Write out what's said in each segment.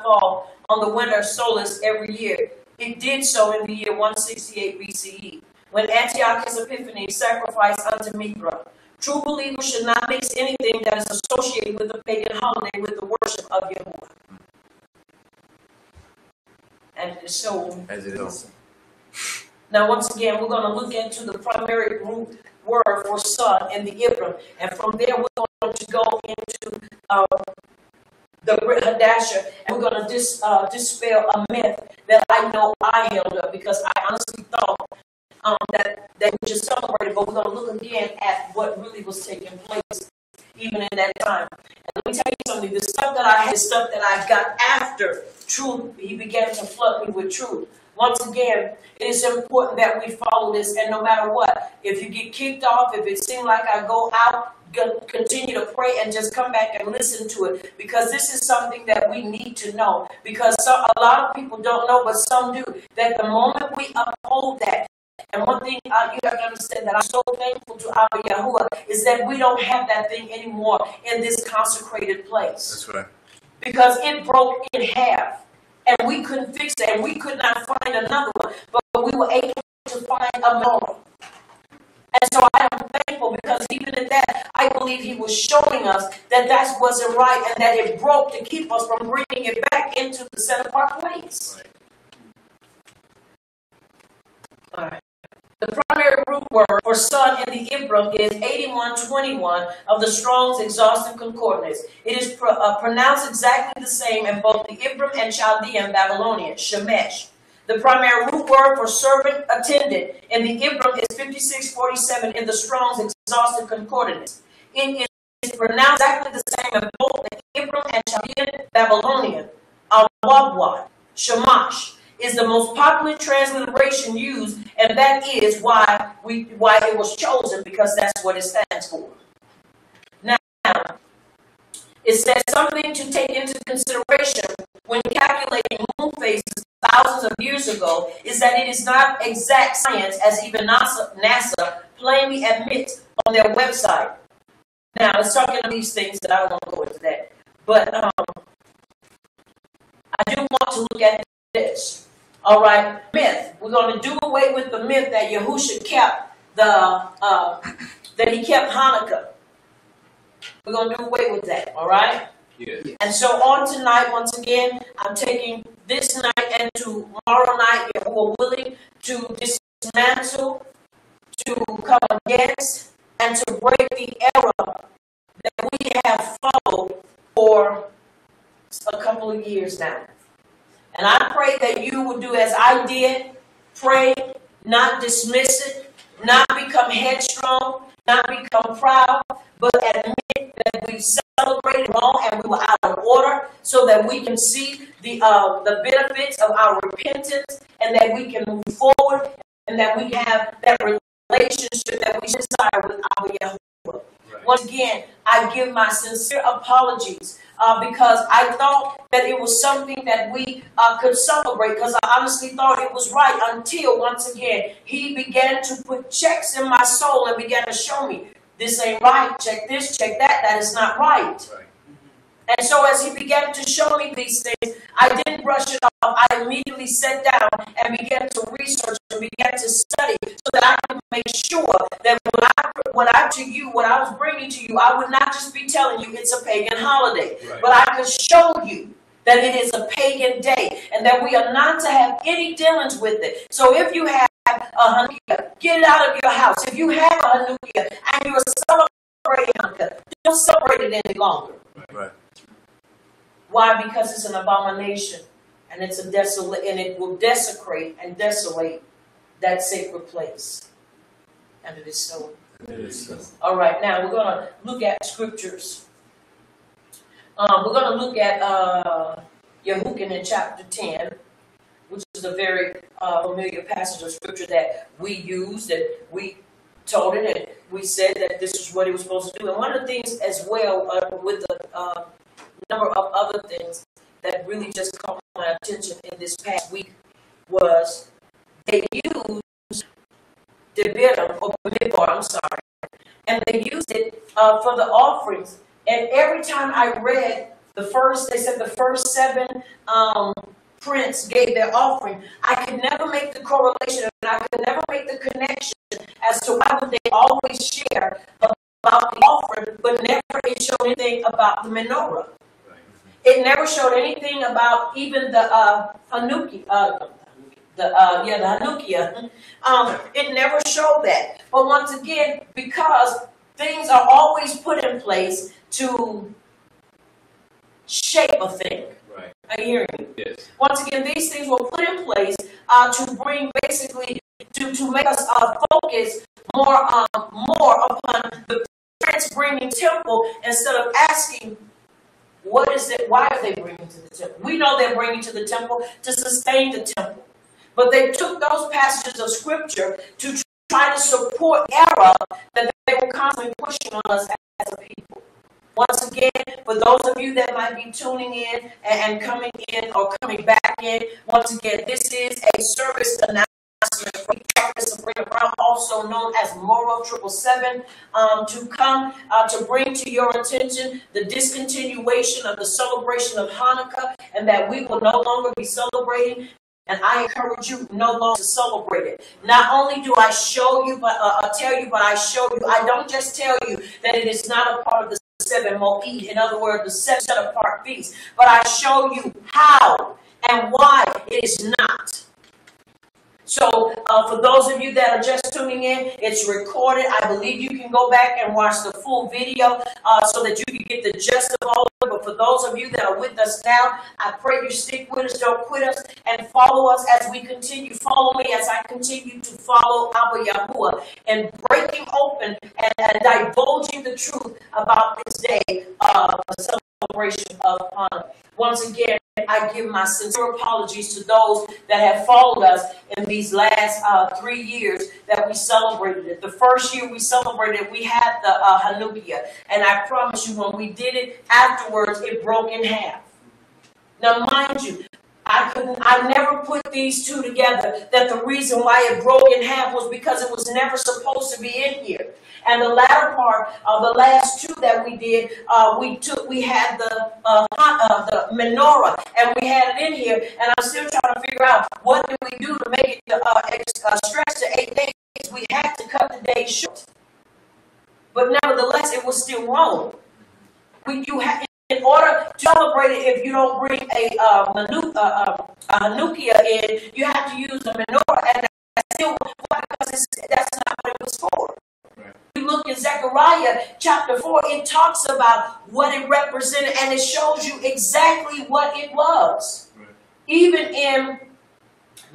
fall on the winter solstice every year. It did so in the year 168 BCE, when Antiochus Epiphanes sacrificed unto Mithra. True believers should not mix anything that is associated with the pagan holiday with the worship of Yahuwah. And it is so. As it is. Now, once again, we're going to look into the primary root word for son in the Ibram. And from there, we're going to go into the Brit Hadasha, and we're going to dispel a myth that I know I held up, because I honestly thought that we just celebrated, but we're going to look again at what really was taking place even in that time. And let me tell you something, the stuff that I had, stuff that I got after truth, he began to flood me with truth. Once again, it is important that we follow this, and no matter what, if you get kicked off, if it seems like I go out, continue to pray and just come back and listen to it, because this is something that we need to know, because a lot of people don't know, but some do, that the moment we uphold that, and one thing you have to understand that I'm so thankful to Abba Yahuwah is that we don't have that thing anymore in this consecrated place. That's right. Because it broke in half, and we couldn't fix it, and we could not find another one, but we were able to find a menorah. And so I am thankful, because even in that, I believe he was showing us that that wasn't right, and that it broke to keep us from bringing it back into the set apart place. Right. All right. The primary root word for son in the Ibram is 8121 of the Strong's Exhaustive Concordance. It is pronounced exactly the same in both the Ibram and Chaldean Babylonian, Shemesh. The primary root word for servant attendant in the Ibram is 5647 in the Strong's Exhaustive Concordance. It is pronounced exactly the same in both the Ibram and Chaldean Babylonian, Al-Wabwad, Shamash. Is the most popular transliteration used, and that is why it was chosen, because that's what it stands for. Now, it says something to take into consideration when calculating moon phases thousands of years ago is that it is not exact science, as even NASA plainly admits on their website. Now, it's talking about these things that I don't want to go into that, but I do want to look at this. All right, myth. We're going to do away with the myth that Yahusha kept that he kept Hanukkah. We're going to do away with that. All right. Yes. And so on tonight, once again, I'm taking this night and tomorrow night, Yahuwah willing, to dismantle, to come against, and to break the error that we have followed for a couple of years now. And I pray that you will do as I did, pray, not dismiss it, not become headstrong, not become proud, but admit that we celebrated wrong and we were out of order, so that we can see the benefits of our repentance, and that we can move forward, and that we have that relationship that we desire with our Yahuwah. Right. Once again, I give my sincere apologies. Because I thought that it was something that we could celebrate, because I honestly thought it was right, until once again he began to put checks in my soul and began to show me, this ain't right, check this, check that, that is not right. Right. And so as he began to show me these things, I didn't brush it off. I immediately sat down and began to research and began to study, so that I could make sure that what I was bringing to you, I would not just be telling you it's a pagan holiday, right, but I could show you that it is a pagan day, and that we are not to have any dealings with it. So if you have a Hanukkah, get it out of your house. If you have a Hanukkah and you're celebrating Hanukkah, don't celebrate it any longer. Right. Why? Because it's an abomination, and it's a desolate, and it will desecrate and desolate that sacred place. And it is so. It is so. All right, now we're going to look at scriptures. We're going to look at Yehukin in chapter 10, which is a very familiar passage of scripture that we used, and we told it, and we said that this is what he was supposed to do. And one of the things as well, with the number of other things that really just caught my attention in this past week, was they used the bitter, or midbar, I'm sorry, and they used it for the offerings. And every time I read They said the first 7 prince gave their offering. I could never make the correlation, and I could never make the connection as to why would they always share about the offering, but never it showed anything about the menorah. It never showed anything about even the Hanukkah. The Hanukkah. It never showed that. But once again, because things are always put in place to shape a thing. Right. Are you hearing me? Yes. Once again, these things were put in place to bring basically to make us focus more upon the prince bringing temple instead of asking, what is it? Why are they bringing to the temple? We know they're bringing to the temple to sustain the temple. But they took those passages of scripture to try to support error that they were constantly pushing on us as a people. Once again, for those of you that might be tuning in and coming in or coming back in, once again, this is a service announcement for Prophet Sabrina Brown, also known as Moro 777, to come to bring to your attention the discontinuation of the celebration of Hanukkah, and that we will no longer be celebrating. And I encourage you no longer to celebrate it. Not only do I show you, but tell you, but I show you. I don't just tell you that it is not a part of the 7 Moed, in other words, the 7 set apart feast, but I show you how and why it is not. So for those of you that are just tuning in, it's recorded. I believe you can go back and watch the full video so that you can get the gist of all of it. But for those of you that are with us now, I pray you stick with us, don't quit us, and follow us as we continue. Follow me as I continue to follow Abba Yahuwah and breaking open and divulging the truth about this day, the celebration of Hanukkah. Once again, I give my sincere apologies to those that have followed us in these last 3 years that we celebrated it. The first year we celebrated it, we had the Hanukkah. And I promise you, when we did it afterwards, it broke in half. Now, mind you, I never put these two together, that the reason why it broke in half was because it was never supposed to be in here. And the latter part, the last 2 that we did, we had the menorah, and we had it in here, and I'm still trying to figure out what do we do to make it stretch to 8 days. We had to cut the days short. But nevertheless, it was still wrong. In order to celebrate it, if you don't bring a Hanukkah in, you have to use the menorah, and that's still because that's not what it was for. Right. You look in Zechariah chapter 4, it talks about what it represented, and it shows you exactly what it was. Right. Even in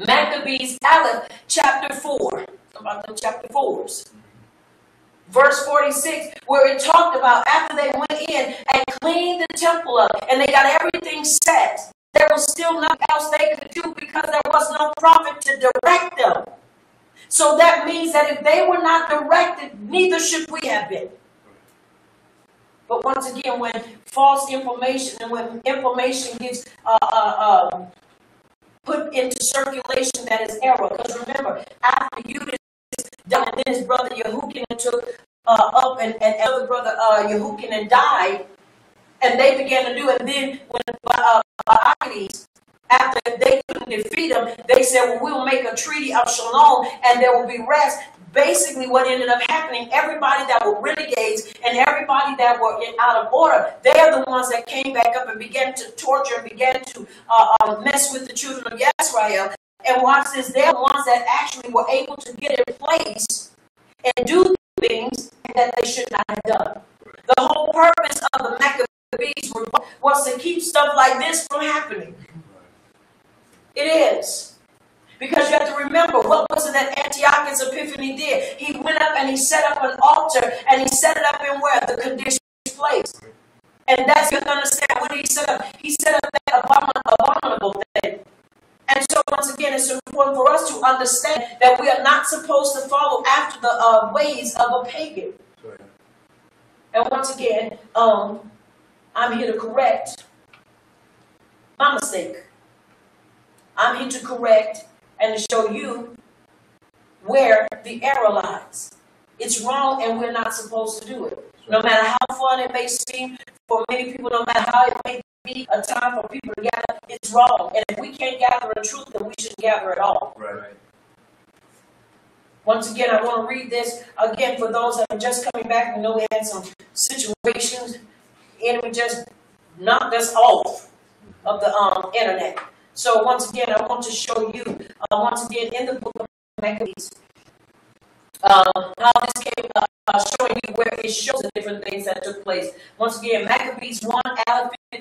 Maccabees Aleph chapter 4, about the chapter 4s. Verse 46, where it talked about after they went in and cleaned the temple up and they got everything set, there was still nothing else they could do because there was no prophet to direct them. So that means that if they were not directed, neither should we have been. But once again, when false information and when information gets put into circulation, that is error. Because remember, after Judas died, and then his brother Yehukin took up, and other brother Yehukin died, and they began to do it. And then when Archides, after they couldn't defeat them, they said, well, we'll make a treaty of shalom, and there will be rest. Basically, what ended up happening, everybody that were renegades and everybody that were out of order, they're the ones that came back up and began to torture and began to mess with the children of Israel. And watch this, they're the ones that actually were able to get in place and do things that they should not have done. The whole purpose of the Maccabees was to keep stuff like this from happening. It is. Because you have to remember, what was it that Antiochus Epiphanes did? He went up and he set up an altar, and he set it up in where? The conditioned place. And that's, you have to understand, what did he set up? He set up that abominable thing. And so, once again, it's important for us to understand that we are not supposed to follow after the ways of a pagan. Right. And once again, I'm here to correct my mistake. I'm here to correct and to show you where the error lies. It's wrong, and we're not supposed to do it. No matter how fun it may seem for many people, no matter how it may be a time for people to gather, it's wrong. And if we can't gather in truth, then we shouldn't gather at all. Right. Once again, I want to read this again for those that are just coming back. We know we had some situations. The enemy just knocked us off of the internet. So once again, I want to show you, once again, in the book of Maccabees, how this came showing you where it shows the different things that took place. Once again, Maccabees 1,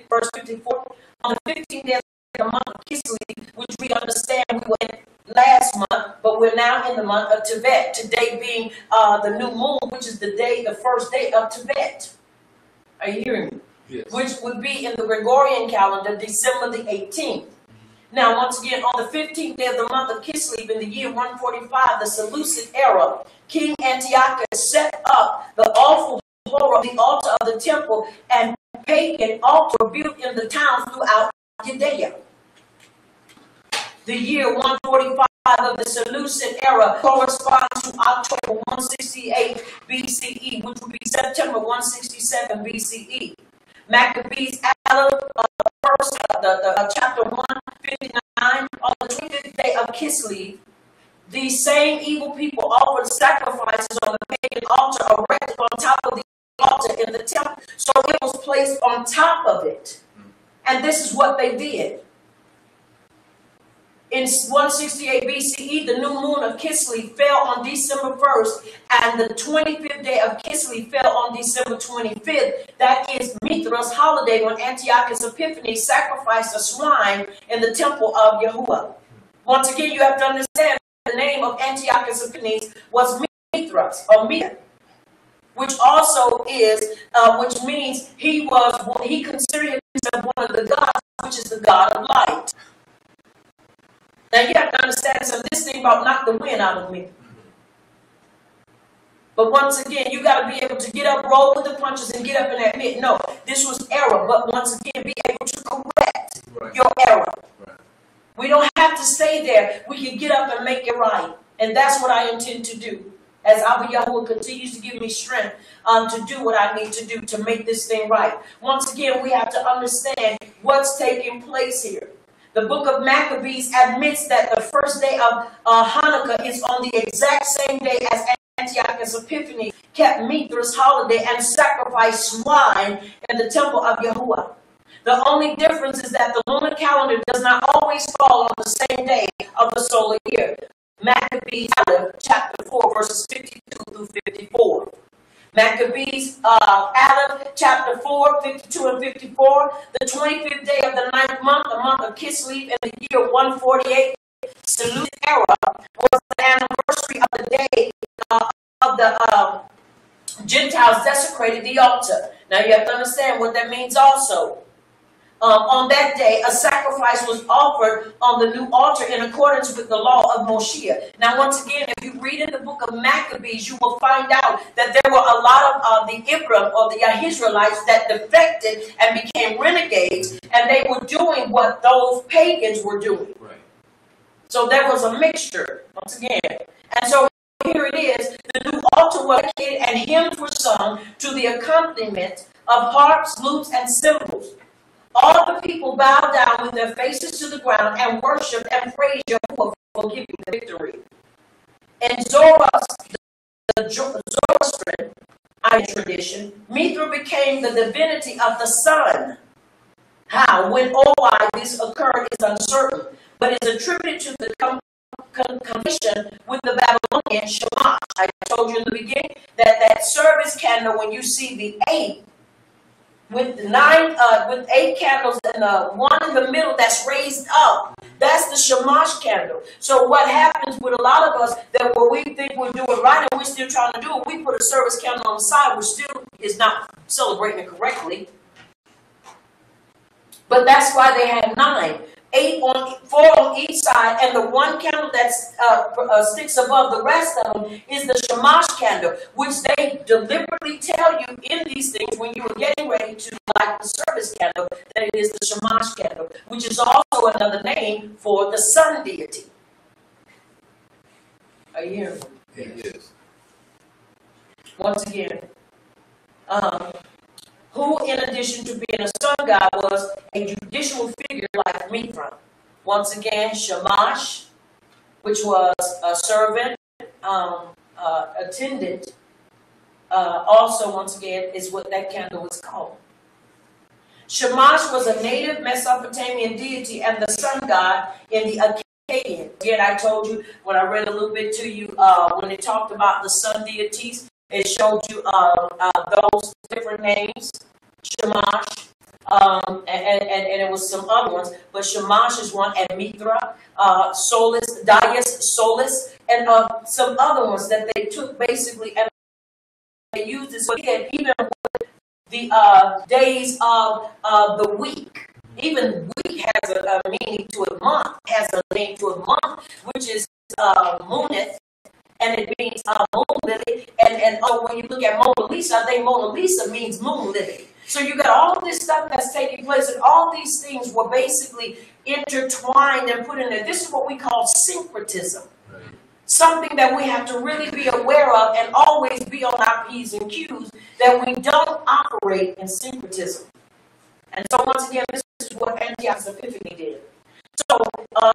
verse 54. On the 15th day of the month of Kislev, which we understand we were in last month, but we're now in the month of Tebet. Today being the new moon, which is the first day of Tebet. Are you hearing me? Yes. Which would be in the Gregorian calendar, December the 18th. Now, once again, on the 15th day of the month of Kislev, in the year 145, the Seleucid era, King Antiochus set up the awful horror of the altar of the temple and pagan altar built in the towns throughout Judea. The year 145 of the Seleucid era corresponds to October 168 BCE, which would be September 167 BCE. Maccabees, first, chapter 159, on the 25th day of Kislev, these same evil people offered sacrifices on the pagan altar erected on top of the altar in the temple. So it was placed on top of it. And this is what they did. In 168 BCE, the new moon of Kislev fell on December 1st, and the 25th day of Kislev fell on December 25th. That is Mithra's holiday, when Antiochus Epiphanes sacrificed a swine in the temple of Yahuwah. Once again, you have to understand the name of Antiochus Epiphanes was Mithras, or Mithra, which also is, which means he considered himself one of the gods, which is the god of light. Now you have to understand something. This thing about knock the wind out of me. But once again, you got to be able to get up, roll with the punches, and get up and admit, no, this was error. But once again, be able to correct your error. Right. We don't have to stay there. We can get up and make it right. And that's what I intend to do. As Abba Yahuwah continues to give me strength to do what I need to do to make this thing right. Once again, we have to understand what's taking place here. The book of Maccabees admits that the first day of Hanukkah is on the exact same day as Antiochus Epiphanes kept Mithra's holiday and sacrificed swine in the temple of Yahuwah. The only difference is that the lunar calendar does not always fall on the same day of the solar year. Maccabees chapter 4, verses 52 through 54. Maccabees, Aleph, chapter 4, 52 and 54. The 25th day of the 9th month, the month of Kislev, in the year 148, Seleucid era, was the anniversary of the day of the Gentiles desecrated the altar. Now you have to understand what that means also. On that day, a sacrifice was offered on the new altar in accordance with the law of Moshe. Now, once again, if you read in the book of Maccabees, you will find out that there were a lot of the Ibram or the Israelites that defected and became renegades, and they were doing what those pagans were doing. Right. So there was a mixture, once again. And so here it is, the new altar was dedicated and hymns were sung to the accompaniment of harps, lutes, and cymbals. All the people bowed down with their faces to the ground and worshipped and praised Yahuwah for giving the victory. In the Zoroastrian tradition, Mithra became the divinity of the sun. How, when or why this occurred is uncertain, but is attributed to the connection with the Babylonian Shamash. I told you in the beginning that service candle, when you see the 8, with 8 candles and one in the middle that's raised up, that's the Shamash candle. So what happens with a lot of us, that when we think we're doing right and we're still trying to do it, we put a service candle on the side, which still is not celebrating it correctly. But that's why they had 9. 4 on each side, and the one candle that sticks above the rest of them is the Shamash candle, which they deliberately tell you in these things when you are getting ready to light the service candle, that it is the Shamash candle, which is also another name for the sun deity. Are you hearing me? Yes. Once again, who, in addition to being a sun god, was a judicial figure like Mithra. Once again, Shamash, which was a servant, attendant, also, once again, is what that candle was called. Shamash was a native Mesopotamian deity and the sun god in the Akkadian. Again, I told you when I read a little bit to you, when it talked about the sun deities, it showed you those different names, Shamash, and it was some other ones, but Shamash is one, and Mithra, Solis, Dias, Solis, and some other ones that they took basically and they used this again, even with the days of the week. Even week has a meaning to a month, has a name to a month, which is Moonith, and it means moon lily. And when you look at Mona Lisa, I think Mona Lisa means moon lily. So you got all this stuff that's taking place, and all these things were basically intertwined and put in there. This is what we call syncretism. Something that we have to really be aware of and always be on our P's and Q's, that we don't operate in syncretism. And so once again, this is what Antiochus Epiphanes did. So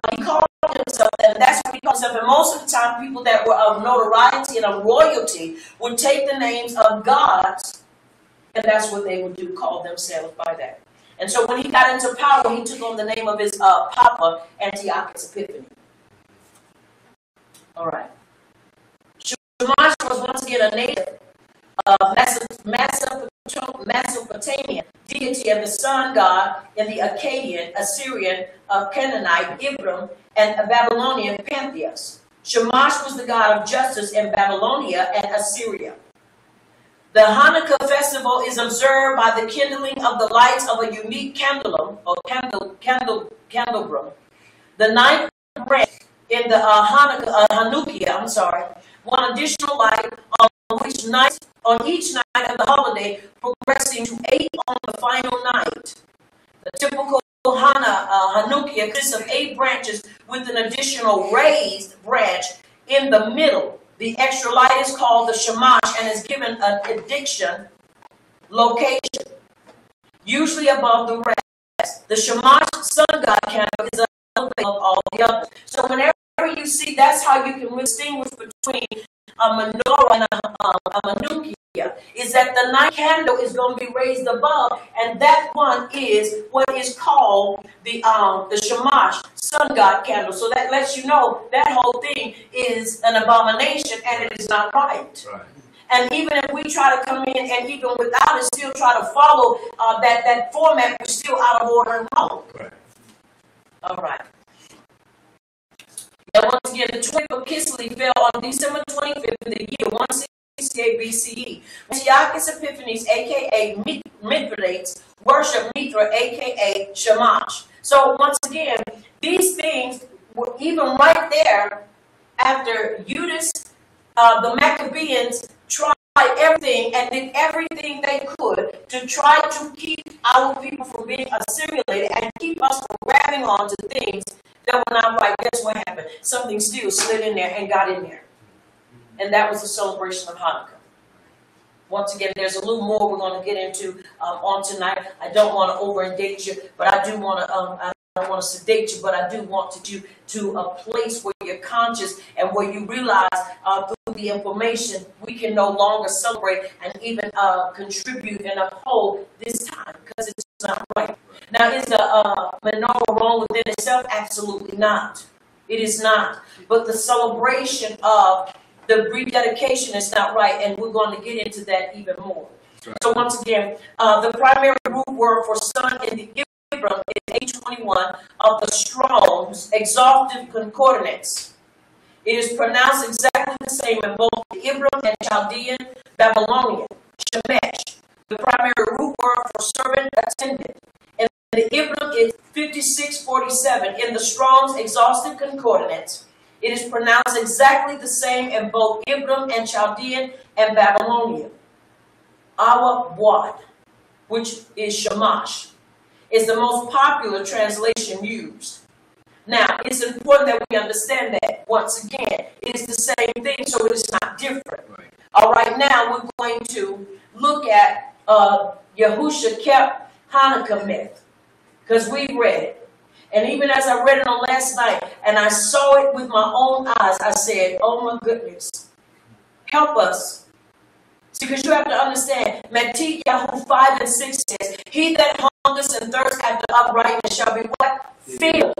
he called himself, and that's what he called himself. And most of the time, people that were of notoriety and of royalty would take the names of gods, and that's what they would do, call themselves by that. And so when he got into power, he took on the name of his papa, Antiochus Epiphanes. All right. Shamash was once again a native Mesopotamian deity of the sun god in the Akkadian, Assyrian, Canaanite, Ibram, and Babylonian pantheons. Shamash was the god of justice in Babylonia and Assyria. The Hanukkah festival is observed by the kindling of the lights of a unique candelabrum, or candelabrum. The ninth branch in the Hanukkah, one additional light on each night of the holiday, progressing to 8 on the final night. The typical Hanukkah consists of 8 branches with an additional raised branch in the middle. The extra light is called the Shamash and is given an addiction location, usually above the rest. The Shamash sun god candle is above all the others. So whenever you see, that's how you can distinguish between a menorah and a manukia, is that the night candle is going to be raised above, and that one is what is called the Shamash, sun god candle. So that lets you know that whole thing is an abomination, and it is not right. And even if we try to come in and even without it still try to follow that format, we're still out of order and wrong. All right. Now, once again, the 12th of Kislev fell on December 25th in the year 168 BCE. Antiochus Epiphanes, a.k.a. Mithridates, worship Mithra, a.k.a. Shamash. So, once again, these things were even right there after Judas, the Maccabees tried everything and did everything they could to try to keep our people from being assimilated and keep us from grabbing onto things that were not right. Guess what happened? Something still slid in there and got in there. And that was the celebration of Hanukkah. Once again, there's a little more we're going to get into on tonight. I don't want to over-indate you, but I do want to, I don't want to sedate you, but I do want to do to a place where you're conscious and where you realize through the information we can no longer celebrate and even contribute and uphold this time, because it's not right. Now, is the menorah wrong within itself? Absolutely not. It is not. But the celebration of the rededication is not right, and we're going to get into that even more. Right. So once again, the primary root word for sun in the Ibram is H21 of the Strong's Exhaustive Concordance. It is pronounced exactly the same in both the Ibram and Chaldean Babylonian. Shemesh, the primary root word for servant attendant. And the Ibram is 5647 in the Strong's Exhaustive Concordance. It is pronounced exactly the same in both Ibram and Chaldean and Babylonian. Our Wad, which is Shamash, is the most popular translation used. Now, it's important that we understand that, once again, it is the same thing, so it is not different. Right. All right, now we're going to look at, Yahusha kept Hanukkah myth, because we read it. And even as I read it on last night, and I saw it with my own eyes, I said, oh my goodness, help us. See, because you have to understand, Matthew 5 and 6 says, he that hungers and thirsts after uprightness shall be what? Filled.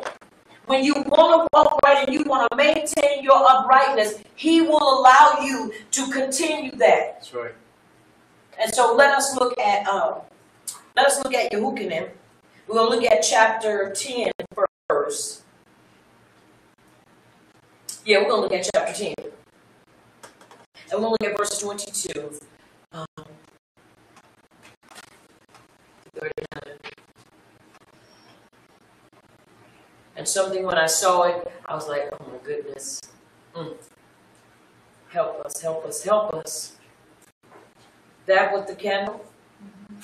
When you want to walk right and you want to maintain your uprightness, he will allow you to continue that. That's right. And so let us look at Yehukanim. We're going to look at chapter 10 first. Yeah, we're going to look at chapter 10. And we're going to look at verse 22. 39. And something, when I saw it, I was like, oh my goodness. Help us, help us, help us. That with the candle,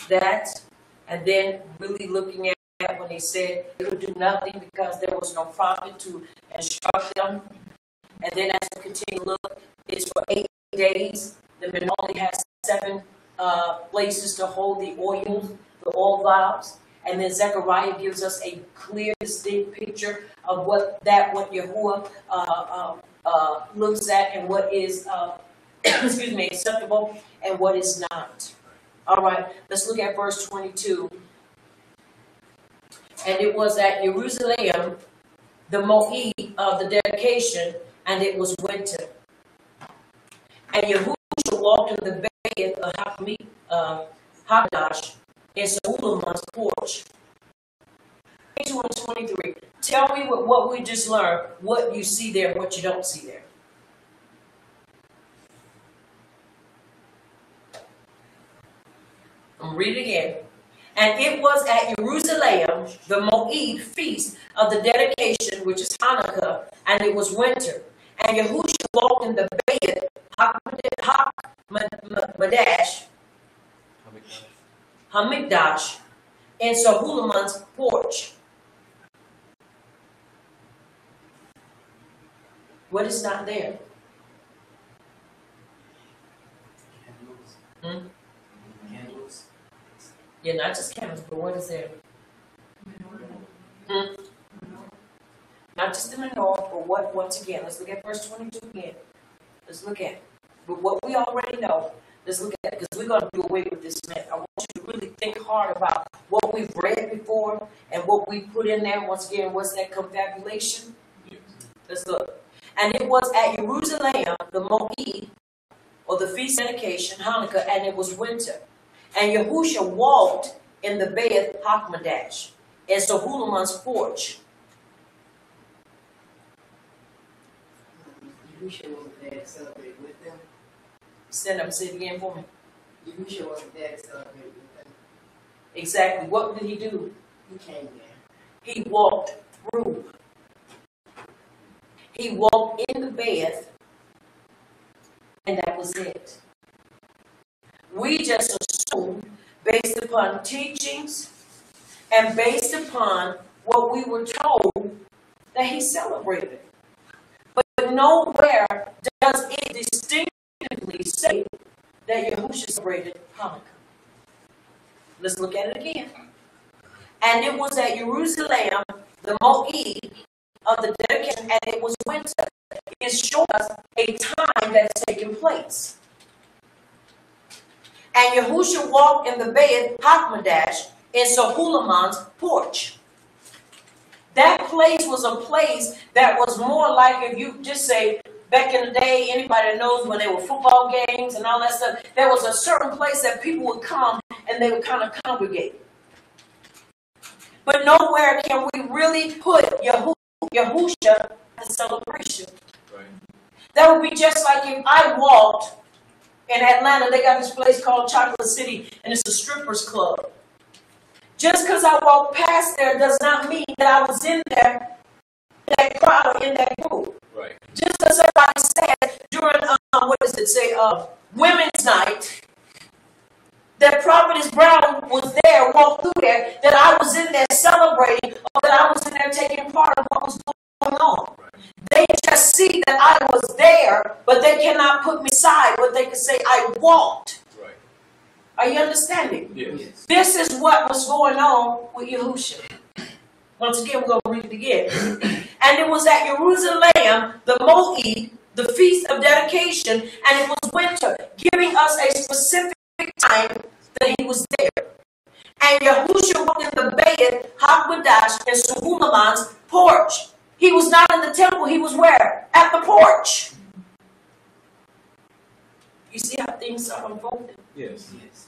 that, and then really looking at when he said they could do nothing because there was no prophet to instruct them. And then as we continue to look, it's for 8 days. The Benoni has 7 places to hold the oil vials. And then Zechariah gives us a clear, distinct picture of what Yahuwah looks at and what is, acceptable and what is not. All right, let's look at verse 22. And it was at Jerusalem, the Moed of the dedication, and it was winter. And Yahushua walked in the bay of Hagdash, in Solomon's porch. 22 and 23. Tell me what we just learned, what you see there and what you don't see there. I'm reading it again. And it was at Jerusalem, the Moed feast of the dedication, which is Hanukkah, and it was winter. And Yahushua walked in the bay of Hamikdash, in Solomon's porch. What is not there? Candles. Yeah, not just candles, but what is there? Not just the menorah, but what, once again, let's look at verse 22 again. Let's look at it. But what we already know, let's look at it, because we're going to do away with this myth. I want you to really think hard about what we've read before and what we put in there. Once again, what's that confabulation? Let's look. And it was at Jerusalem, the Moed, or the feast dedication, Hanukkah, and it was winter. And Yahushua walked in the bay of Hakmadash, in Solomon's porch. Yahushua wasn't there to celebrate with them. Stand up and say it again for me. Yahushua wasn't there to celebrate with them. Exactly. What did he do? He came there. He walked through. He walked in the bed, and that was it. We just assumed, based upon teachings and based upon what we were told, that he celebrated. But nowhere does it distinctively say that Yahushua celebrated Hanukkah. Let's look at it again. And it was at Jerusalem, the Moed of the dedication, and it was winter. It shows us a time that has taken place. And Yahushua walked in the bay of Hakmadash in Solomon's porch. That place was a place that was more like, if you just say, back in the day, anybody that knows when there were football games and all that stuff, there was a certain place that people would come and they would kind of congregate. But nowhere can we really put Yahushua in celebration. Right. That would be just like if I walked in Atlanta. They got this place called Chocolate City, and it's a strippers club. Just because I walked past there does not mean that I was in there, that crowd or in that group. Right. Just as everybody said during, Women's Night, that Prophetess Brown was there, walked through there, that I was in there celebrating, or that I was in there taking part of what was going on. Right. They just see that I was there, but they cannot put me aside, but they can say I walked. Right. Are you understanding? Yes. This is what was going on with Yahushua. Once again, we're going to read it again. And it was at Jerusalem, the Moed, the Feast of Dedication, and it was winter, giving us a specific time that he was there. And Yahushua walked in the Bayit, Hakmadash, and Suleiman's porch. He was not in the temple, he was where? At the porch. You see how things are unfolding? Yes. Yes.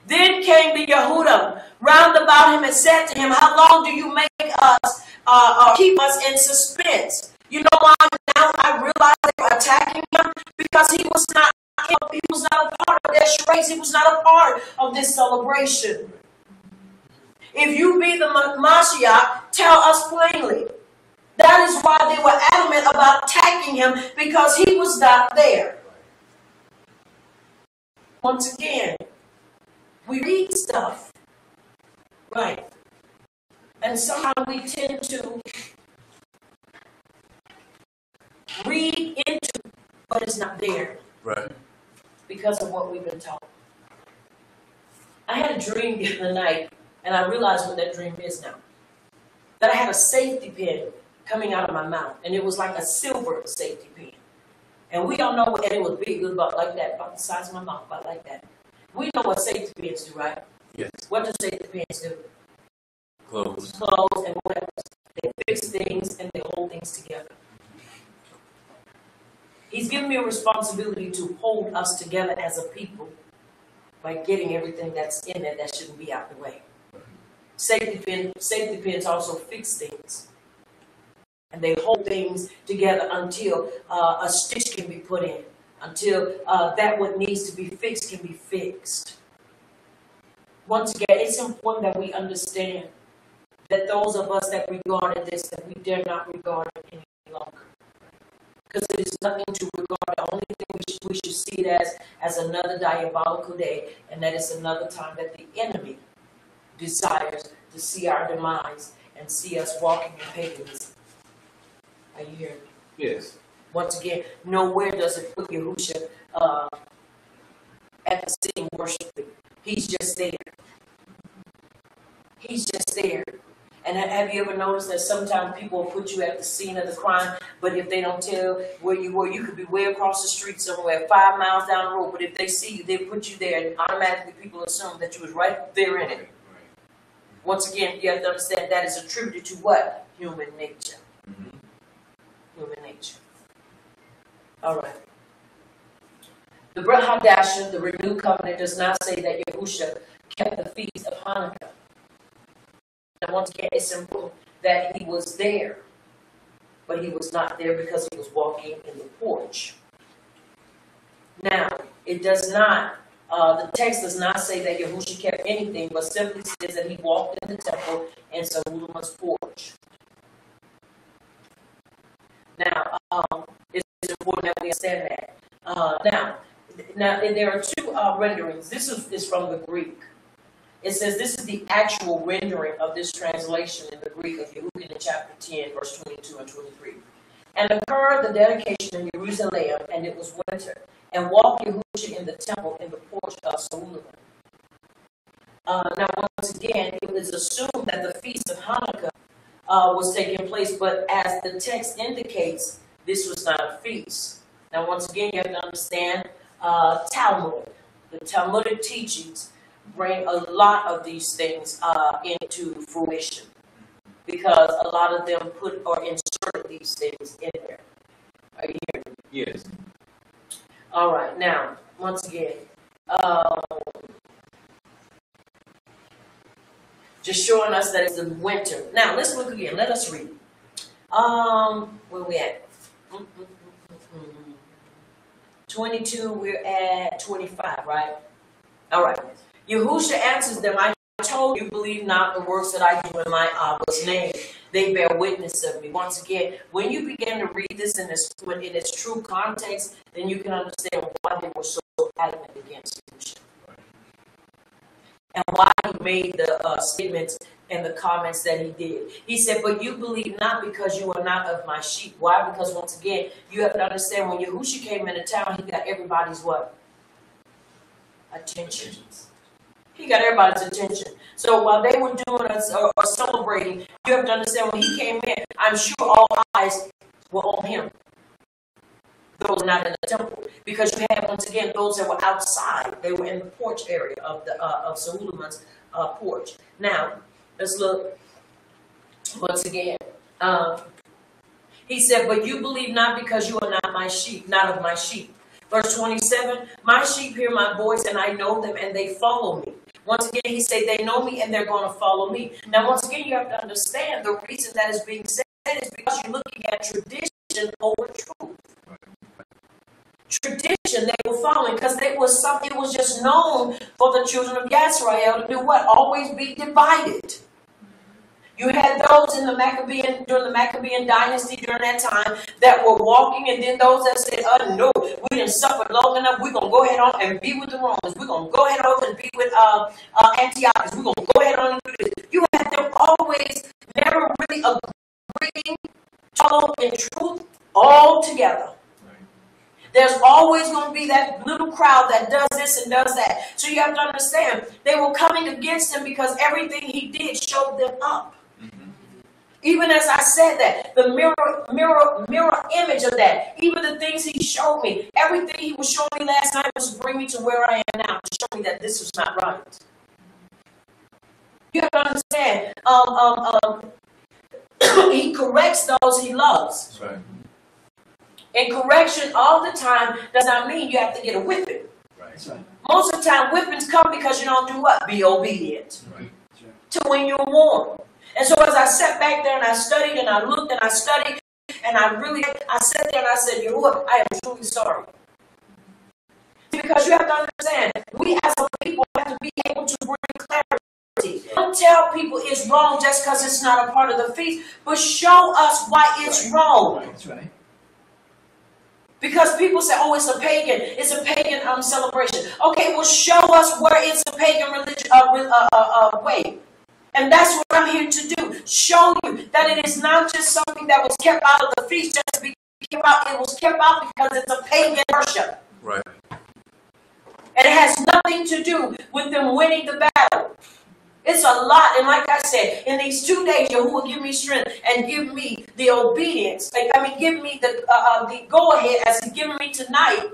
Then came the Yehudim round about him and said to him, how long do you make us, keep us in suspense? You know why now I realize they were attacking him? Because he was not a part of their charades. He was not a part of this celebration. If you be the Mashiach, tell us plainly. That is why they were adamant about attacking him, because he was not there. Once again, we read stuff, right? And somehow we tend to read into, but it's not there. Right. Because of what we've been taught. I had a dream the other night, and I realized what that dream is now. That I had a safety pin coming out of my mouth, and it was like a silver safety pin. And we don't know what, and it was big, it was about like that, about the size of my mouth, about like that. We know what safety pins do, right? Yes. What do safety pins do? Clothes. Clothes and what else? They fix things and they hold things together. He's given me a responsibility to hold us together as a people by getting everything that's in there that shouldn't be out the way. Safety pins also fix things. And they hold things together until a stitch can be put in, until that what needs to be fixed can be fixed. Once again, it's important that we understand that those of us that regarded this, that we dare not regard it any longer. Because it is nothing to regard. The only thing we should see it as another diabolical day, and that is another time that the enemy desires to see our demise and see us walking in paganism. Are you hearing me? Yes. Once again, nowhere does it put Yahushua at the scene worshiping. He's just there. He's just there. And have you ever noticed that sometimes people will put you at the scene of the crime, but if they don't tell where you were, you could be way across the street somewhere, 5 miles down the road, but if they see you, they put you there, and automatically people assume that you was right there in it. Right. Once again, you have to understand that is attributed to what? Human nature. Mm-hmm. Human nature. All right. The Brit Hadashah, the renewed covenant, does not say that Yahushua kept the feast of Hanukkah. Now, once again, it's important that he was there, but he was not there because he was walking in the porch. Now, it does not, the text does not say that Yahushua kept anything, but simply says that he walked in the temple and Solomon's porch. Now, it's important that we understand that. Now, there are two renderings. This is from the Greek. It says this is the actual rendering of this translation in the Greek of Yehudim in chapter 10, verse 22 and 23. And occurred the dedication in Jerusalem, and it was winter. And walked Yahushua in the temple in the porch of Solomon. Now, once again, it was assumed that the feast of Hanukkah was taking place, but as the text indicates, this was not a feast. Now, once again, you have to understand Talmud. The Talmudic teachings bring a lot of these things into fruition, because a lot of them put or insert these things in there. Are you hearing me? Yes. All right. Now, once again, just showing us that it's the winter. Now, let's look again. Let us read. Where we at? 22, we're at 25, right? All right. Yahushua answers them, I told you, believe not the works that I do in my Abba's name. They bear witness of me. Once again, when you begin to read this in its true context, then you can understand why they were so adamant against Yahushua. And why he made the statements and the comments that he did. He said, but you believe not because you are not of my sheep. Why? Because once again, you have to understand when Yahushua came into town, he got everybody's what? attention. He got everybody's attention. So while they were doing or celebrating, you have to understand when he came in, I'm sure all eyes were on him. Those not in the temple, because you had once again those that were outside. They were in the porch area of the of Solomon's porch. Now let's look once again. He said, "But you believe not, because you are not my sheep, not of my sheep." Verse 27, "My sheep hear my voice, and I know them, and they follow me." Once again, he said, they know me, and they're going to follow me. Now, once again, you have to understand the reason that is being said is because you're looking at tradition over truth. Tradition they were following, because it was something. It was just known for the children of Yisrael to do what? Always be divided. You had those in the during the Maccabean dynasty during that time that were walking, and then those that said, no, we didn't suffer long enough. We're going to go ahead on and be with the Romans. We're going to go ahead on and be with Antiochus. We're going to go ahead on and do this. You had them always never really agreeing, follow in truth all together. There's always going to be that little crowd that does this and does that. So you have to understand, they were coming against him because everything he did showed them up. Even as I said that, the mirror image of that, even the things he showed me, everything he was showing me last night was to bring me to where I am now, to show me that this was not right. You have to understand, he corrects those he loves. That's right. And correction all the time does not mean you have to get a whipping. Right. That's right. Most of the time, whippings come because you don't do what? Be obedient. Right. To when you're warned. And so as I sat back there and I studied and I looked and I studied and I sat there and I said, Lord, I am truly sorry. Because you have to understand, we as a people have to be able to bring clarity. Don't tell people it's wrong just because it's not a part of the feast, but show us why it's wrong. That's right. Because people say, oh, it's a pagan celebration. Okay, well, show us where it's a pagan religion way. And that's what I'm here to do. Show you that it is not just something that was kept out of the feast just to be kept out. It was kept out because it's a pagan worship. Right. And it has nothing to do with them winning the battle. It's a lot. And like I said, in these 2 days, Yahuwah give me strength and give me the obedience. Give me the go-ahead as he's giving me tonight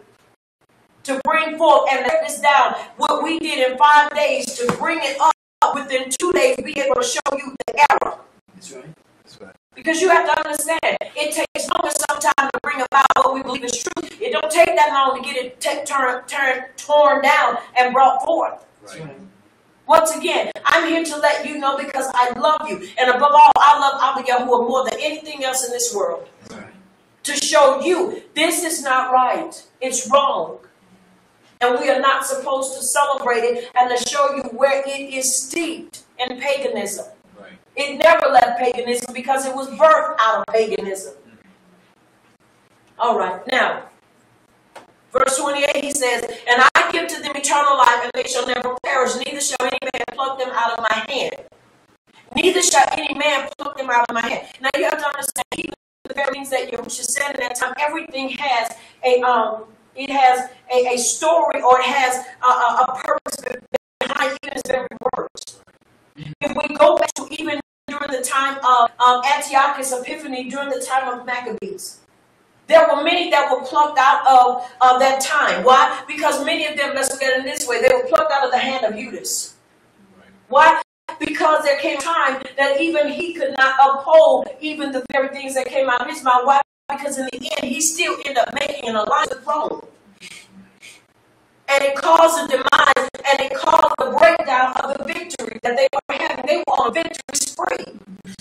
to bring forth and let this down. What we did in 5 days to bring it up within 2 days, be able to show you the error. That's right. That's right. Because you have to understand, it takes longer sometimes to bring about what we believe is true. It don't take that long to get it torn down and brought forth. Right. Once again, I'm here to let you know because I love you. And above all, I love Abba Yahuwah more than anything else in this world. Right. To show you, this is not right. It's wrong. And we are not supposed to celebrate it and to show you where it is steeped in paganism. Right. It never left paganism because it was birthed out of paganism. All right, now, verse 28, he says, and I give to them eternal life, and they shall never perish, neither shall any man pluck them out of my hand. Neither shall any man pluck them out of my hand. Now, you have to understand, even the very things that Yahushua said in that time, everything has a story, or it has a purpose behind even its very words. If we go back to even during the time of Antiochus Epiphanes, during the time of Maccabees, there were many that were plucked out of that time. Why? Because many of them, let's look at it this way, they were plucked out of the hand of Judas. Right. Why? Because there came a time that even he could not uphold even the very things that came out of his mouth. Why? Because in the end, he still ended up making an alliance with Rome. And it caused a demise, and it caused the breakdown of the victory that they were having. They were on a victory spree.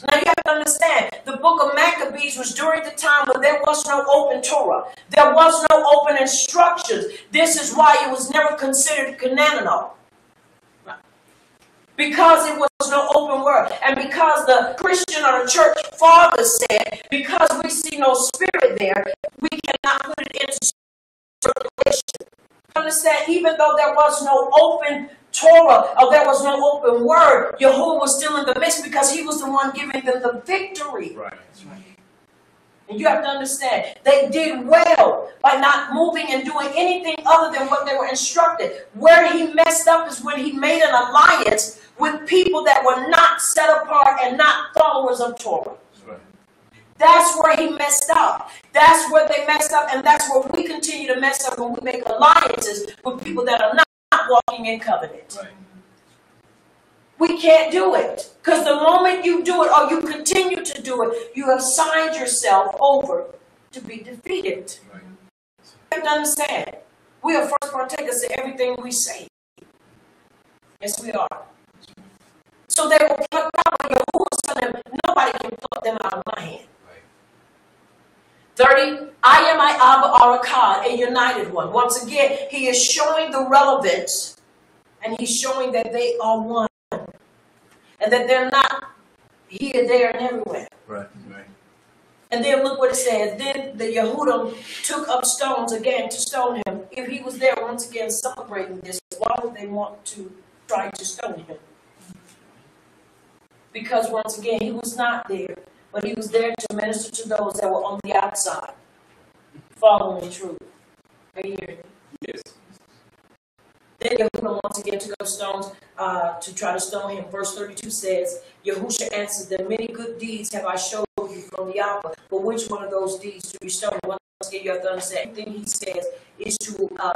Now you have to understand, the book of Maccabees was during the time when there was no open Torah. There was no open instructions. This is why it was never considered canonical. Because it was no open word. And because the Christian or the church fathers said, because we see no spirit there, we cannot put it into circulation. Understand, even though there was no open Torah, or there was no open word, Yahuwah was still in the midst because he was the one giving them the victory. Right. That's right. And you have to understand, they did well by not moving and doing anything other than what they were instructed. Where he messed up is when he made an alliance with people that were not set apart and not followers of Torah. That's where he messed up. That's where they messed up, and that's where we continue to mess up when we make alliances with people that are not walking in covenant. Right. We can't do it. Because the moment you do it or you continue to do it, you have signed yourself over to be defeated. Right. You have to understand, we are first partakers to everything we say. Yes, we are. So they were plucked out of Yahuwah's son, nobody can pluck them out of my hand. 30, I am my Abba Arakad, a united one. Once again, he is showing the relevance, and he's showing that they are one. And that they're not here, there, and everywhere. Right, right. And then look what it says. Then the Yehudim took up stones again to stone him. If he was there once again celebrating this, why would they want to try to stone him? Because once again, he was not there. But he was there to minister to those that were on the outside, following truth. Are you hearing me? Yes. Then Yahushua once again took up stones to try to stone him. Verse 32 says, Yahushua answered them, many good deeds have I showed you from the Abba, but which one of those deeds to be stoned? Once again, you have to understand, everything he says is to, I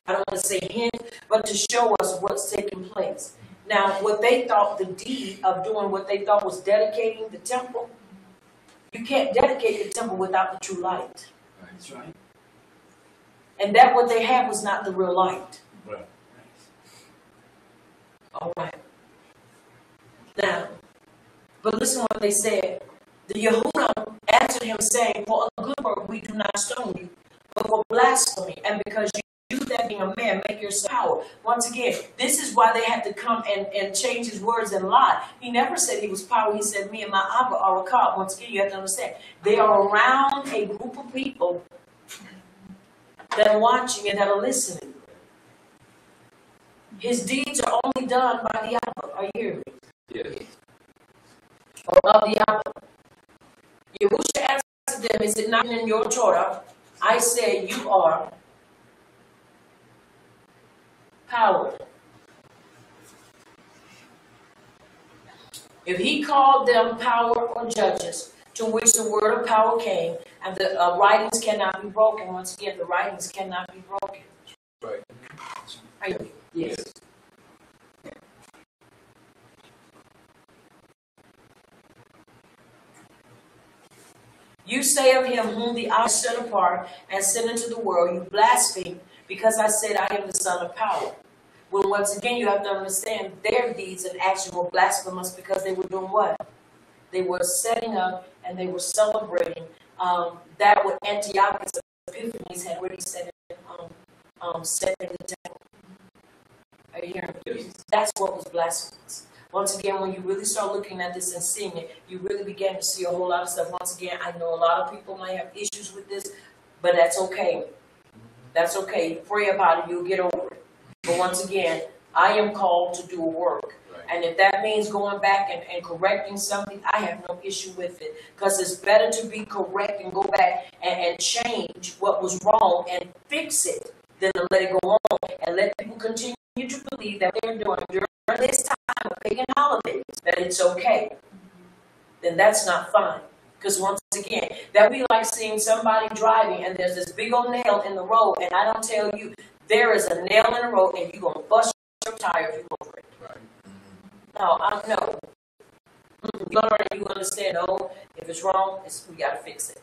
don't want to say hint, but to show us what's taking place. Now, what they thought the deed of doing what they thought was dedicating the temple, you can't dedicate the temple without the true light. That's right. And that what they had was not the real light. Right. All right. Now, but listen what they said. The Yehudim answered him, saying, for a good work we do not stone you, but for blasphemy, and because you that being a man make yourself power. Once again, this is why they had to come and change his words and lie. He never said he was power. He said, me and my Abba are a cop. Once again, you have to understand. They are around a group of people that are watching and that are listening. His deeds are only done by the Abba. Are you hearing me? Yes. Or of the Abba. Yahushua answered them, is it not in your Torah? I say you are power. If he called them power or judges, to which the word of power came, and the writings cannot be broken. Once again, the writings cannot be broken. Right. Are you? Yes. You say of him whom the eye set apart and sent into the world, you blaspheme, because I said I am the son of power. Well, once again, you have to understand their deeds and actions were blasphemous because they were doing what? They were setting up and they were celebrating that what Antiochus Epiphanes had already said set in the temple. Are you hearing me? Yes. That's what was blasphemous. Once again, when you really start looking at this and seeing it, you really begin to see a whole lot of stuff. Once again, I know a lot of people might have issues with this, but that's okay. That's okay. You pray about it, you'll get over it. But once again, I am called to do a work. Right. And if that means going back and correcting something, I have no issue with it. Because it's better to be correct and go back and change what was wrong and fix it than to let it go on and let people continue to believe that they're doing during this time of pagan holidays, that it's okay. Then that's not fine. Because once again, that would be like seeing somebody driving and there's this big old nail in the road, and I don't tell you, there is a nail in the road and you're going to bust your tire if you go over it. Right. No, I don't know. You learn and you understand, oh, if it's wrong, we got to fix it.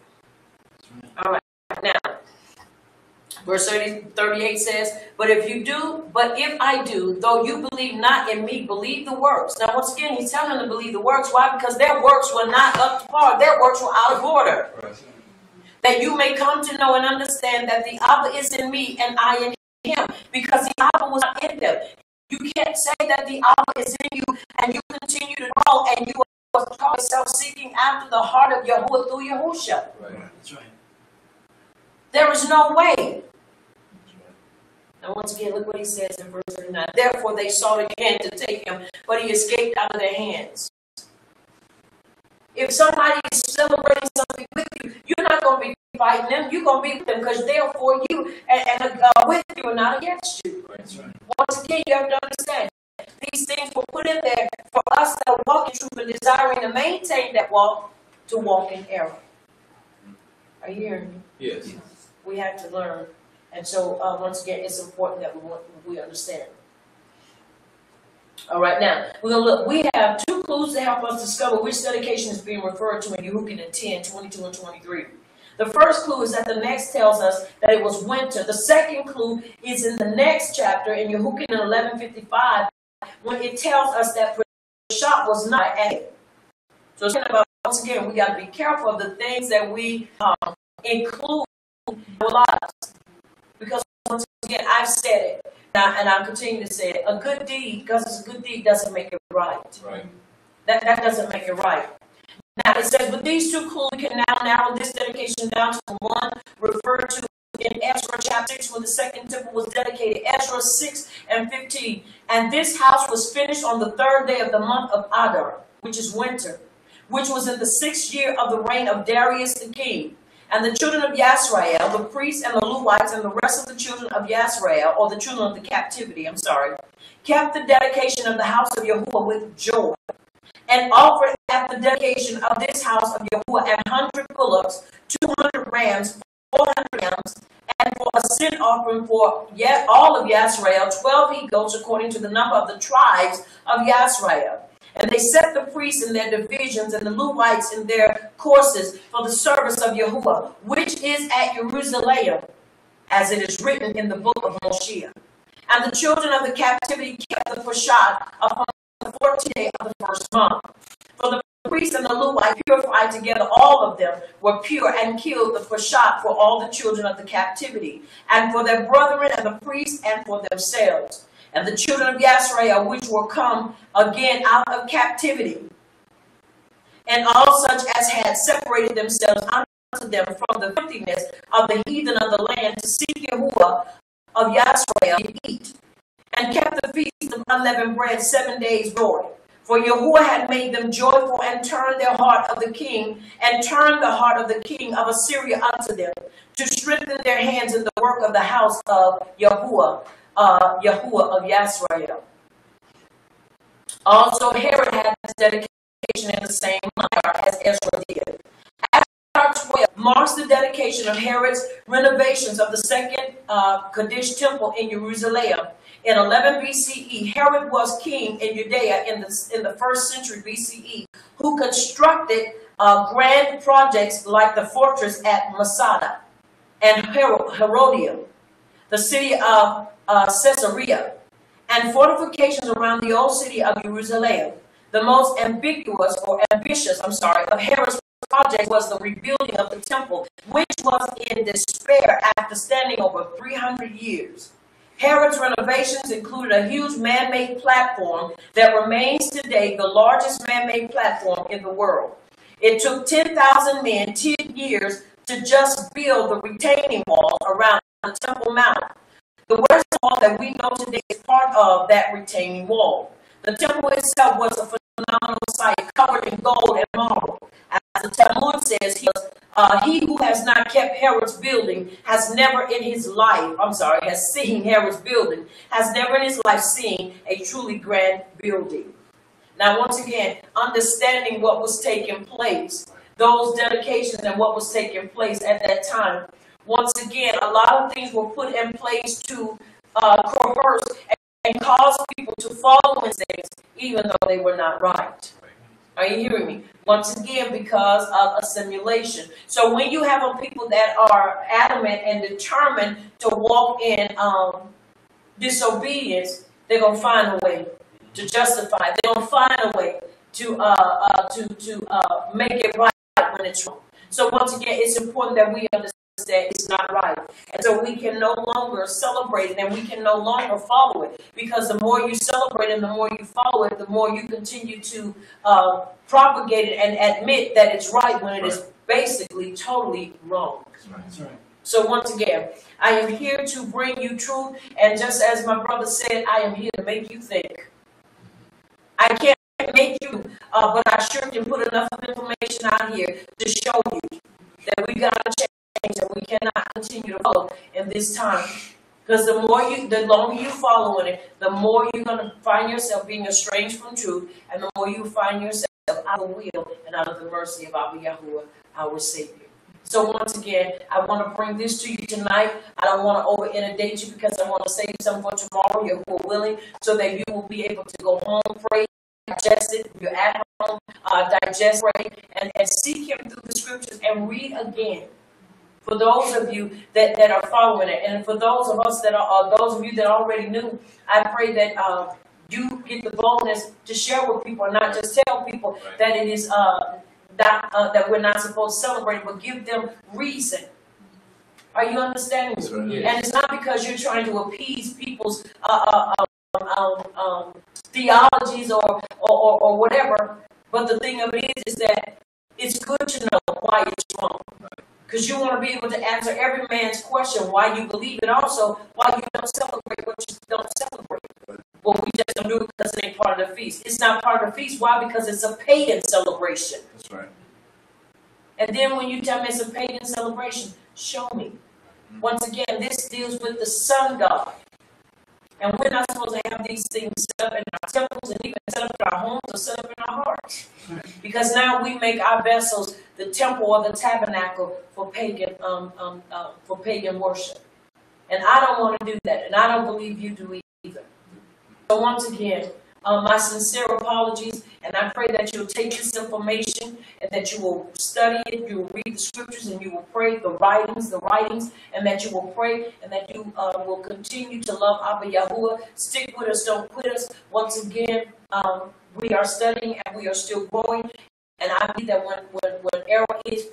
All right. Now, verse 38 says, but if I do, though you believe not in me, believe the works. Now, once again, he's telling them to believe the works. Why? Because their works were not up to par. Their works were out of order. Right. That you may come to know and understand that the Abba is in me and I in him, because the Abba was not in them. You can't say that the Abba is in you and you continue to grow and you are self-seeking after the heart of Yahuwah through Yahushua. Right. That's right. There is no way. And once again, look what he says in verse 39. Therefore they sought again to take him, but he escaped out of their hands. If somebody is celebrating something with you, fighting them, you're going to be with them because they're for you and with you and not against you. That's right. Once again, you have to understand, these things were put in there for us that walk in truth and desiring to maintain that walk, to walk in error. Are you hearing me? Yes. We have to learn. And so, once again, it's important that we understand. All right, now, we're going to look. We have two clues to help us discover which dedication is being referred to in Yehukin 10, 22, and 23. The first clue is that the next tells us that it was winter. The second clue is in the next chapter in Yehukin 11:55, when it tells us that Peshat was not added. So it's about, once again, we got to be careful of the things that we include in our lives. Because once again, I've said it, and I'll continue to say it. A good deed, because it's a good deed, doesn't make it right. Right. That doesn't make it right. Now it says, with these two clues, we can now narrow this dedication down to the one referred to in Ezra chapter 6, when the second temple was dedicated, Ezra 6 and 15. And this house was finished on the third day of the month of Adar, which is winter, which was in the 6th year of the reign of Darius the king. And the children of Yisrael, the priests and the Levites, and the rest of the children of Yisrael, or the children of the captivity, kept the dedication of the house of Yahuwah with joy, and offered at the dedication of this house of Yahuwah 100 bullocks, 200 rams, 400 lambs, and for a sin offering for yet all of Yisrael, 12 he-goats according to the number of the tribes of Yisrael. And they set the priests in their divisions and the Levites in their courses for the service of Yahuwah, which is at Jerusalem, as it is written in the book of Moshe. And the children of the captivity kept the Peshat upon the 14th day of the first month. For the priests and the Levites purified together, all of them were pure, and killed the Peshat for all the children of the captivity, and for their brethren and the priests, and for themselves. And the children of Yisrael, which were come again out of captivity, and all such as had separated themselves unto them from the filthiness of the heathen of the land, to seek Yahuwah of Yisrael to eat, and kept the feast of unleavened bread 7 days joy. For Yahuwah had made them joyful, and turned their heart of the king, and turned the heart of the king of Assyria unto them, to strengthen their hands in the work of the house of Yahuwah of Yisrael. Also Herod had his dedication in the same manner as Ezra did. Chapter 12 marks the dedication of Herod's renovations of the second Kaddish temple in Jerusalem. In 11 BCE, Herod was king in Judea in the 1st century BCE, who constructed grand projects like the fortress at Masada and Herodium, the city of Caesarea, and fortifications around the old city of Jerusalem. The most ambitious of Herod's projects was the rebuilding of the temple, which was in despair after standing over 300 years. Herod's renovations included a huge man-made platform that remains today the largest man-made platform in the world. It took 10,000 men 10 years to just build the retaining wall around the Temple Mount. The West Wall that we know today is part of that retaining wall. The temple itself was a phenomenal sight, covered in gold and marble. As the Talmud says, he who has not kept Herod's building has never in his life, has seen Herod's building, has never in his life seen a truly grand building. Now, once again, understanding what was taking place, those dedications and what was taking place at that time. Once again, a lot of things were put in place to coerce and cause people to follow in things, even though they were not right. Are you hearing me? Once again, because of assimilation. So when you have a people that are adamant and determined to walk in disobedience, they're going to find a way to justify. They're going to find a way to make it right when it's wrong. So once again, it's important that we understand that it's not right. And so we can no longer celebrate it, and we can no longer follow it. Because the more you celebrate and the more you follow it, the more you continue to propagate it and admit that it's right when it is basically totally wrong. That's right. So once again, I am here to bring you truth. And just as my brother said, I am here to make you think. I can't make you, but I sure can put enough information out here to show you that we got to change. change, and we cannot continue to follow in this time. Because the longer you follow in it, the more you're going to find yourself being estranged from truth, and the more you find yourself out of the will and out of the mercy of Abba Yahuwah, our Savior. So once again, I want to bring this to you tonight. I don't want to over-inundate you because I want to save some for tomorrow, Yahuwah willing, so that you will be able to go home, pray, digest it. You're at home, digest, pray, and seek Him through the Scriptures and read again. For those of you that are following it, and for those of us that are those of you that already knew, I pray that you get the boldness to share with people, and not just tell people that it is that we're not supposed to celebrate, but give them reason. Are you understanding me? Right. Yes. And it's not because you're trying to appease people's theologies or whatever. But the thing of it is that it's good to know why it's wrong. Because you want to be able to answer every man's question why you believe, and also why you don't celebrate what you don't celebrate. Well, we just don't do it because it ain't part of the feast. It's not part of the feast. Why? Because it's a pagan celebration. That's right. And then when you tell me it's a pagan celebration, show me. Once again, this deals with the sun god. And we're not supposed to have these things set up in our temples and even set up in our homes or set up in our hearts. Because now we make our vessels the temple or the tabernacle for pagan worship. And I don't want to do that. And I don't believe you do either. So once again, my sincere apologies, and I pray that you'll take this information and that you will study it, you will read the scriptures, and you will pray the writings, and that you will pray, and that you will continue to love Abba Yahuwah. Stick with us, don't quit us. Once again, we are studying and we are still growing, and I believe that when error is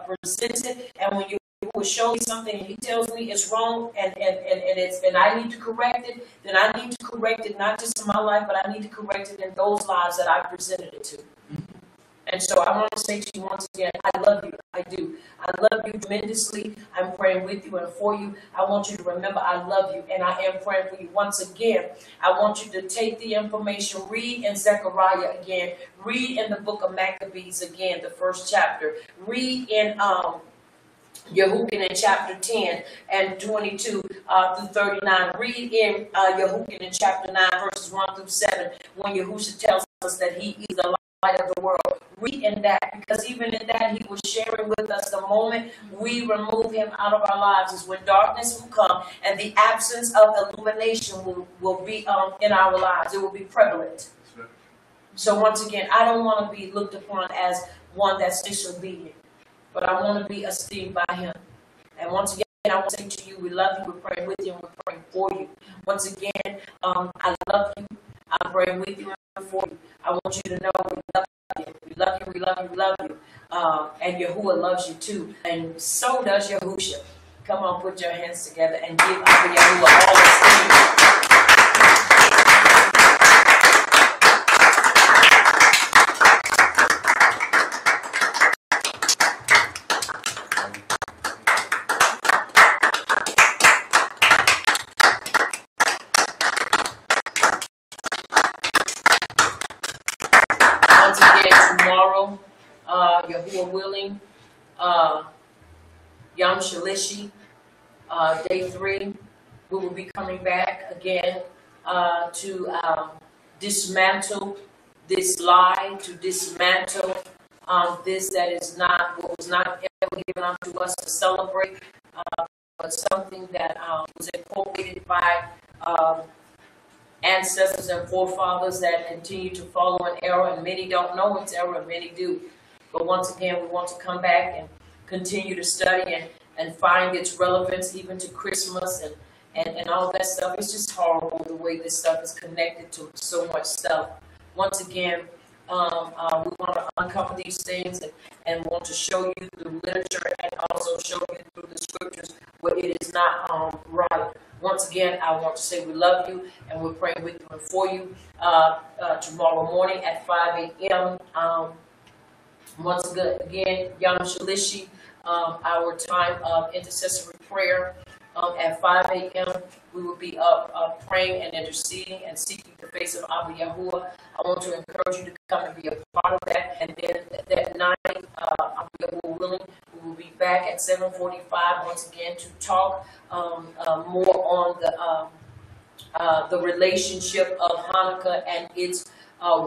presented, and when you will show me something and he tells me it's wrong and I need to correct it, then I need to correct it, not just in my life, but I need to correct it in those lives that I presented it to. And so I want to say to you once again, I love you. I do. I love you tremendously. I'm praying with you and for you. I want you to remember I love you, and I am praying for you. Once again, I want you to take the information, read in Zechariah again, read in the book of Maccabees again, the first chapter, read in Yehukin in chapter 10 and 22 through 39. Read in Yehukin in chapter 9 verses 1 through 7 when Yahusha tells us that he is the light of the world. Read in that, because even in that he was sharing with us the moment we remove him out of our lives is when darkness will come and the absence of illumination will be in our lives. It will be prevalent. So once again, I don't want to be looked upon as one that's disobedient, but I want to be esteemed by him. And once again, I want to say to you, we love you, we're praying with you, and we're praying for you. Once again, I love you, I'm praying with you and for you. I want you to know we love you, we love you, we love you, we love you. And Yahuwah loves you too, and so does Yahusha. Come on, put your hands together and give Abba Yahuwah all esteem. Tomorrow, Yahuwah willing, Yom Shalishi, day 3, we will be coming back again to dismantle this lie, to dismantle this that is not what was not ever given unto us to celebrate, but something that was incorporated by ancestors and forefathers that continue to follow an error, and many don't know it's error, and many do. But once again, we want to come back and continue to study and find its relevance even to Christmas and all that stuff. It's just horrible the way this stuff is connected to so much stuff. Once again, we want to uncover these things and want to show you through literature and also show you through the scriptures where it is not right. Once again, I want to say we love you and we're praying with you and for you tomorrow morning at 5 a.m. Once again, Yom Shalishi, our time of intercessory prayer at 5 a.m. We will be up praying and interceding and seeking the face of Abba Yahuwah. I want to encourage you to come and be a part of that. And then that night, Abba Yahuwah willing, we will be back back at 7:45 once again to talk more on the relationship of Hanukkah and its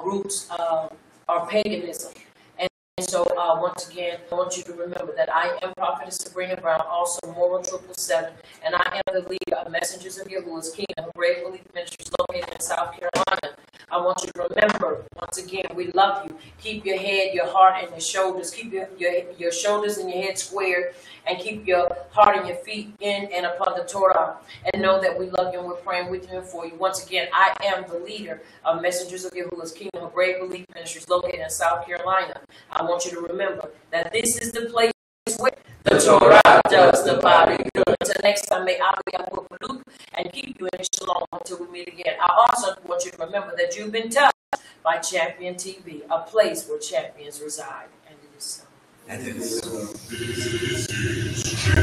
roots are paganism. And so, once again, I want you to remember that I am Prophetess Sabrina Brown, also Moral 777, and I am the leader of Messengers of Yahuwah's Kingdom, Great Belief Ministries located in South Carolina. I want you to remember, once again, we love you. Keep your head, your heart, and your shoulders. Keep your shoulders and your head squared, and keep your heart and your feet in and upon the Torah. And know that we love you and we're praying with you and for you. Once again, I am the leader of Messengers of Yahuwah's Kingdom, Great Belief Ministries located in South Carolina. I want you to remember that this is the place where the Torah does the body good. Until next time, may I be Luke and keep you in shalom until we meet again. I also want you to remember that you've been touched by Champion TV, a place where champions reside. And it is so. And it is so.